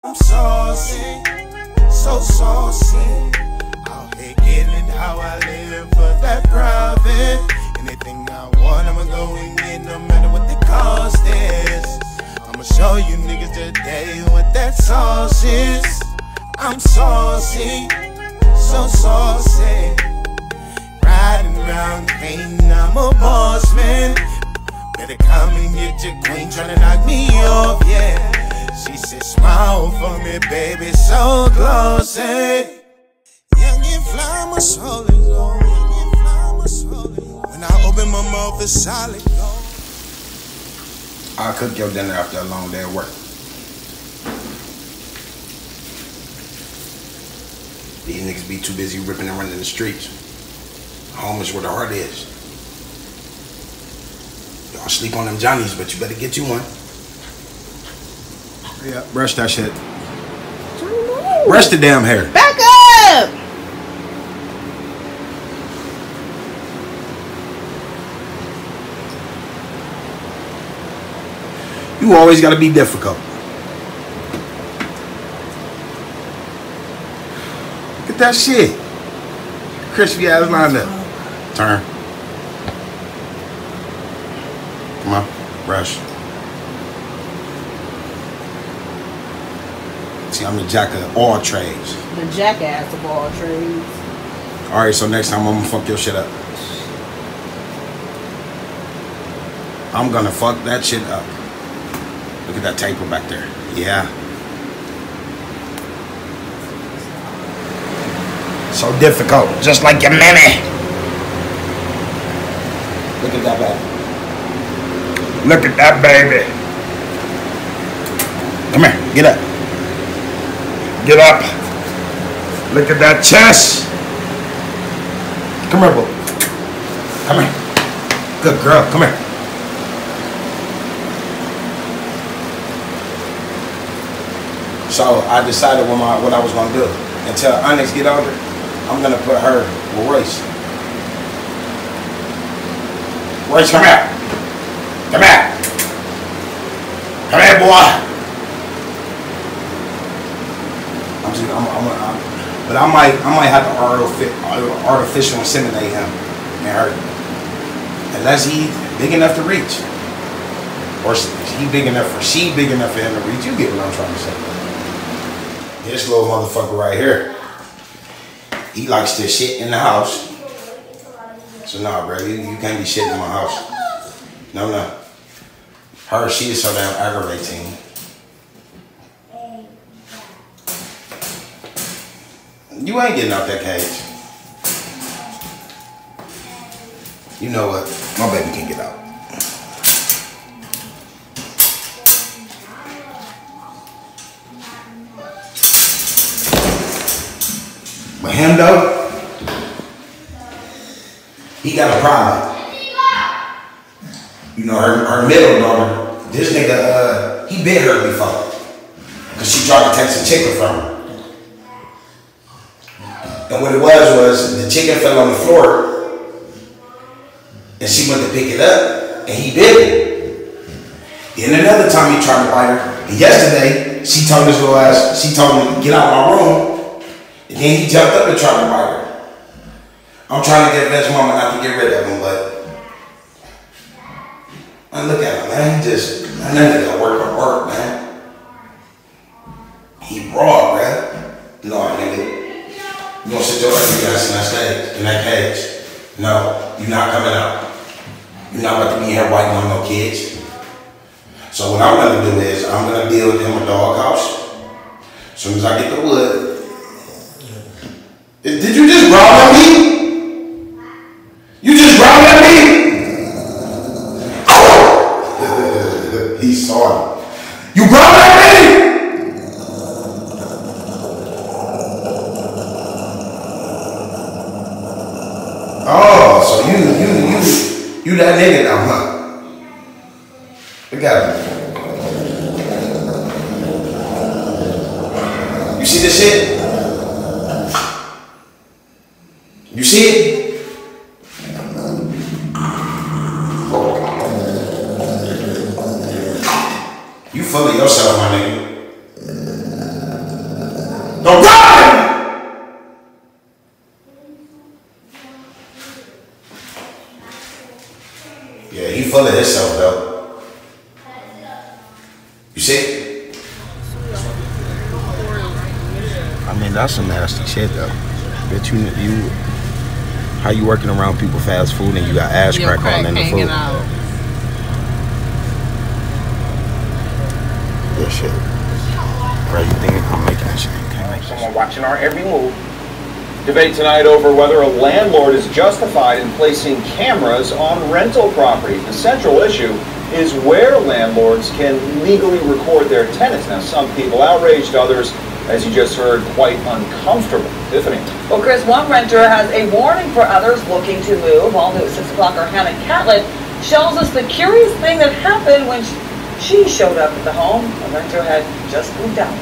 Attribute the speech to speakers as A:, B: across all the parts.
A: I'm saucy, so saucy. Out here getting it how I live for that profit. Anything I want, I'ma go and get no matter what the cost is. I'ma show you niggas today what that sauce is. I'm saucy, so saucy. Riding around pain, I'm a boss man. Better come and get your queen tryna knock me off, yeah. She said, smile for me, baby, so glossy. Young and fly, my soul is on. When I open my mouth, it's solid gold.
B: I'll cook your dinner after a long day of work. These niggas be too busy ripping and running the streets. Home is where the heart is. Y'all sleep on them Johnnies, but you better get you one. Yeah, brush that shit. Brush the damn hair.
C: Back up!
B: You always gotta be difficult. Look at that shit. Crispy ass lined up. Turn. Come on, brush. See, I'm the jack of all trades.
C: The jackass of all trades.
B: Alright, so next time I'm gonna fuck your shit up. I'm gonna fuck that shit up. Look at that taper back there. Yeah. So difficult, just like your mammy. Look at that baby. Look at that baby. Come here, get up. Get up. Look at that chest. Come here, boo. Come here. Good girl, come here. So I decided what I was gonna do. Until Onyx get older, I'm gonna put her with Royce. Royce, come here. Come here. Come here, boy. But I might have to artificial inseminate him and her, unless he's big enough to reach, or she big enough for him to reach. You get what I'm trying to say? This little motherfucker right here, he likes to shit in the house. So nah, bro, you can't be shitting in my house. No. Her, she is so damn aggravating. You ain't getting out that cage. You know what? My baby can get out. But him though, he got a problem. You know, her middle daughter, this nigga, he bit her before. Cause she tried to take some chicken from her. And what it was the chicken fell on the floor, and she went to pick it up, and he bit it. Then another time he tried to bite her. And yesterday, she told his little ass, she told him to get out of my room, and then he jumped up and tried to bite her. I'm trying to get Vince's mama not to get rid of him, but man, look at him, man. That nigga work, man. He raw, bruh. No, nigga. You gonna sit your ugly ass in that cage. No, you're not coming out. You're not about to be here waiting on no kids. So what I'm gonna do is, I'm gonna build him a doghouse. As soon as I get the wood. Did you just growl at me? You just growled at me? He saw it. You growled at me? Oh, so you that nigga now, huh? Look at him. You see this shit? You see it? You full of yourself, my nigga. Don't run! Yeah, he full of himself though. You see? I mean, that's some nasty shit though. Bitch, you how you working around people fast food and you got ass crack all in the food? Good shit. Bro, you think I'm making that shit? Can't make
D: Someone watching our every move. Debate tonight over whether a landlord is justified in placing cameras on rental properties. The central issue is where landlords can legally record their tenants. Now, some people outraged, others, as you just heard, quite uncomfortable. Tiffany.
E: Well, Chris, one renter has a warning for others looking to move. All new at 6 o'clock, our Hannah Catlett shows us the curious thing that happened when she showed up at the home. The renter had just moved out.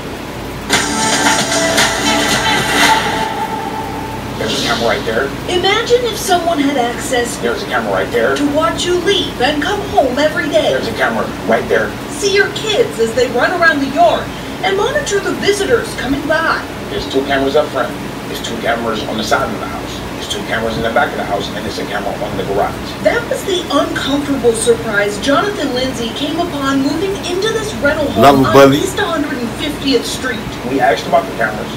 D: There's a camera right there.
F: Imagine if someone had access
D: There's a camera right there.
F: to watch you leave and come home every day.
D: There's a camera right there.
F: See your kids as they run around the yard and monitor the visitors coming by.
D: There's 2 cameras up front. There's 2 cameras on the side of the house. There's 2 cameras in the back of the house, and there's a camera on the garage.
F: That was the uncomfortable surprise Jonathan Lindsay came upon moving into this rental home on East 150th Street.
D: We asked about the cameras,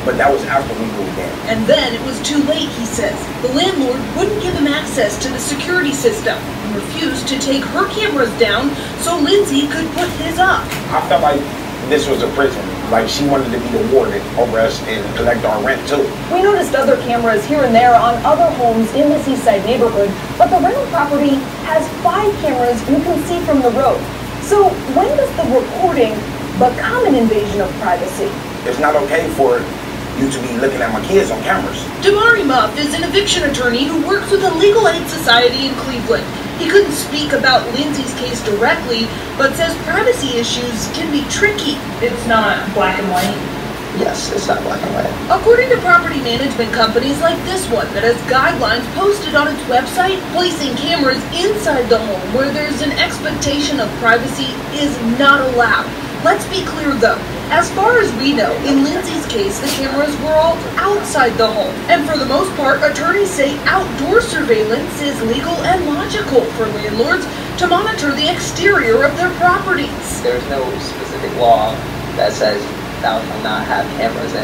D: but that was after we moved in.
F: And then it was too late, he says. The landlord wouldn't give him access to the security system and refused to take her cameras down so Lindsay could put his up.
D: I felt like this was a prison. Like she wanted to be the warden over us and collect our rent too.
G: We noticed other cameras here and there on other homes in this East Side neighborhood, but the rental property has 5 cameras you can see from the road. So when does the recording become an invasion of privacy?
D: It's not okay for you to be looking at my kids on cameras.
F: Damari Muff is an eviction attorney who works with a legal aid society in Cleveland. He couldn't speak about Lindsay's case directly, but says privacy issues can be tricky.
G: It's not black and white.
D: Yes, it's not black and white.
F: According to property management companies like this one that has guidelines posted on its website, placing cameras inside the home where there's an expectation of privacy is not allowed. Let's be clear though, as far as we know, in Lindsay's case, the cameras were all outside the home. And for the most part, attorneys say outdoor surveillance is legal and logical for landlords to monitor the exterior of their properties.
H: There's no specific law that says thou shalt not have cameras in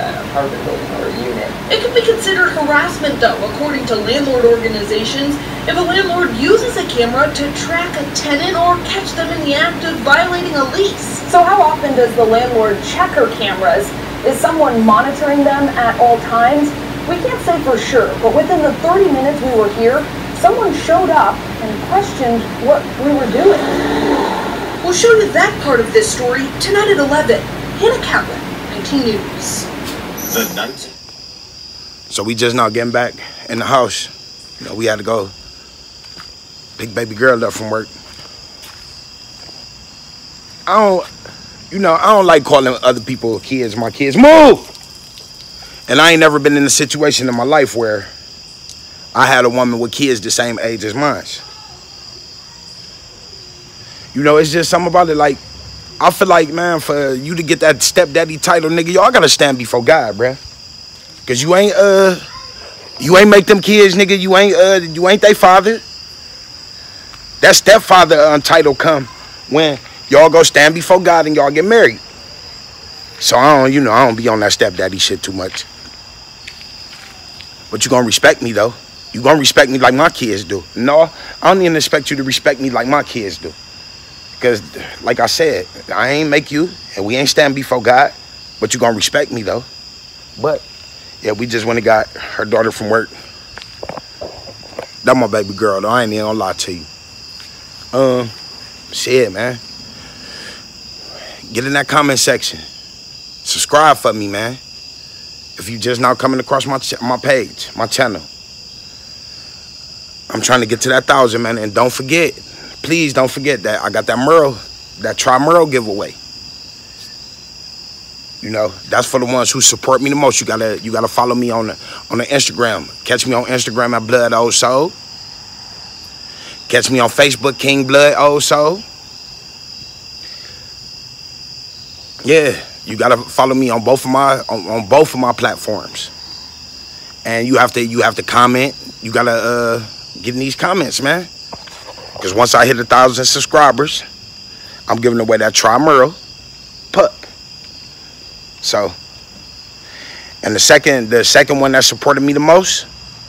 H: an apartment building or a unit.
F: It can be considered harassment though, according to landlord organizations, if a landlord uses a camera to track a tenant or catch them in the act of violating a lease.
G: So how often does the landlord check her cameras? Is someone monitoring them at all times? We can't say for sure, but within the 30 minutes we were here, someone showed up and questioned what we were doing.
F: We'll show you that part of this story tonight at 11. Hannah Catlett, 19 News.
D: The night.
B: So we just now getting back in the house. You know, we had to go pick baby girl up from work. I don't like calling other people kids my kids. Move! And I ain't never been in a situation in my life where I had a woman with kids the same age as mine. You know, it's just something about it. Like, I feel like, man, for you to get that stepdaddy title, nigga, y'all gotta stand before God, bruh. Cause you ain't make them kids, nigga. You ain't they father. That stepfather title come when y'all go stand before God and y'all get married. So I don't be on that stepdaddy shit too much. But you gonna respect me though. You gonna respect me like my kids do. No, I don't even expect you to respect me like my kids do. Because, like I said, I ain't make you, and we ain't stand before God, but you gonna respect me, though. But, yeah, we just went and got her daughter from work. That's my baby girl, though. I ain't even gonna lie to you. Shit, man. Get in that comment section. Subscribe for me, man. If you just now coming across my page, my channel. I'm trying to get to that 1,000, man, and don't forget. Please don't forget that I got that Merle, that Tri Merle giveaway. You know, that's for the ones who support me the most. You gotta follow me on the Instagram. Catch me on Instagram at Blood Old Soul. Catch me on Facebook, King Blood Old Soul. Yeah, You gotta follow me on both of my platforms, and you have to comment. You gotta get in these comments, man. Because once I hit 1,000 subscribers, I'm giving away that Tri Merle pup. So, and the second one that supported me the most,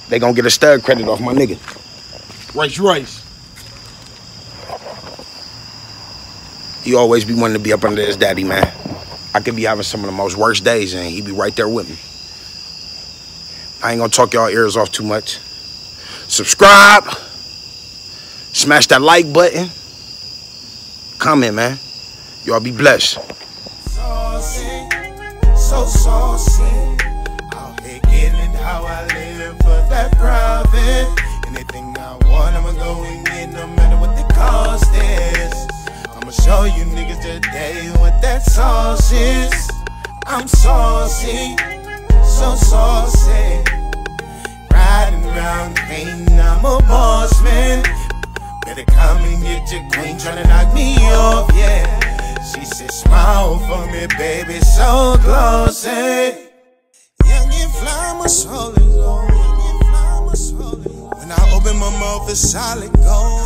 B: they gonna get a stud credit off my nigga. Rice. He always be wanting to be up under his daddy, man. I could be having some of the most worst days, and he be right there with me. I ain't gonna talk y'all ears off too much. Subscribe. Smash that like button. Comment, man. Y'all be blessed.
A: Saucy, so saucy. Out here getting how I live for that profit. Anything I want, I'ma go and get, no matter what the cost is. I'ma show you niggas today what that sauce is. I'm saucy, so saucy. Riding around pain, I'm a boss man. Better come and get your queen tryna knock me off, yeah. She said smile for me, baby, so glossy. Young and fly, my soul is on. When I open my mouth, it's solid gold.